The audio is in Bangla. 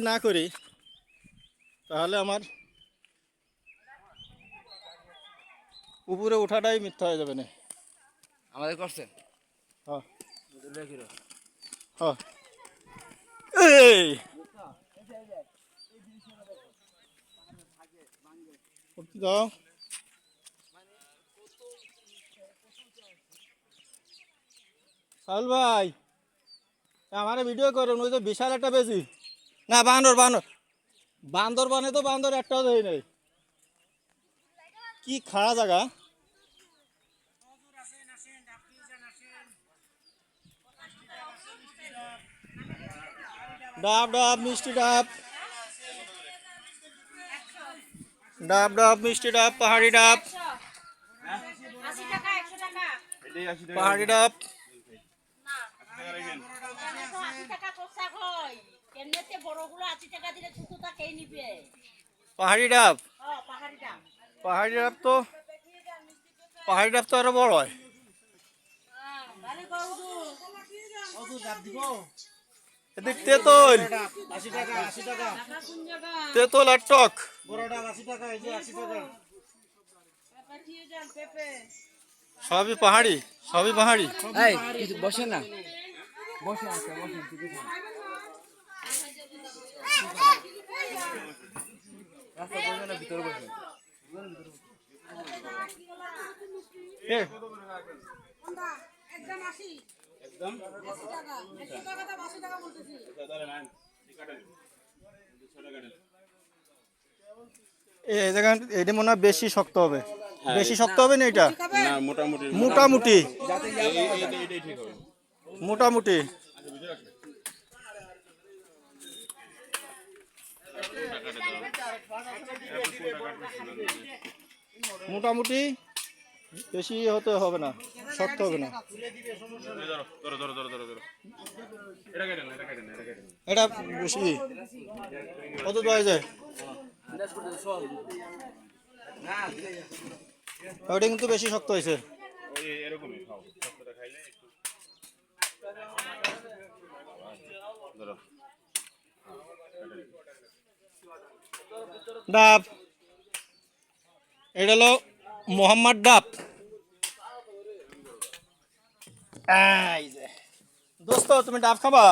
না করি তাহলে আমার উপরে ওঠাটাই মিথ্যা হয়ে যাবে না। আমাদের করছেন হ্যাঁ দেখি হ্যাঁ এই উঠতে দাও। সাহুল ভাই আমার ভিডিও করুন, ওই তো বিশাল একটা বেশি না বান্দর বান্দর বান্দরবানে তো বান্দর একটাও দেয় নেই, কি খাড়া জায়গা। ডাব ডাব মিষ্টি ডাব, ডাব ডাব মিষ্টি ডাব, পাহাড়ি ডাব, পাহাড়ি ডাব, পাহাড়ি ডাব। পাহাড়ি ডাব তো পাহাড়ি ডাব তো আরো বড় হয়। এদিক তেঁতুল, তেঁতুল আর টক সবই পাহাড়ি, সবই পাহাড়ি। এই কিছু বসেন না, বসে আছে বসেন রাস্তা বসে না, ভিতরে বসে এ, এই জায়গা এটা মনে হয় বেশি শক্ত হবে, বেশি শক্ত হবে না এটা, মোটামুটি মোটামুটি মোটামুটি বেশি হতে হবে না, শক্ত হবে না। এটা বেশি কত দেওয়া যায়, ওটা কিন্তু বেশি শক্ত হয়েছে। ডাব, এটা হলো মোহাম্মদ ডাব। এই যে দোস্ত, তুমি ডাব খাবা?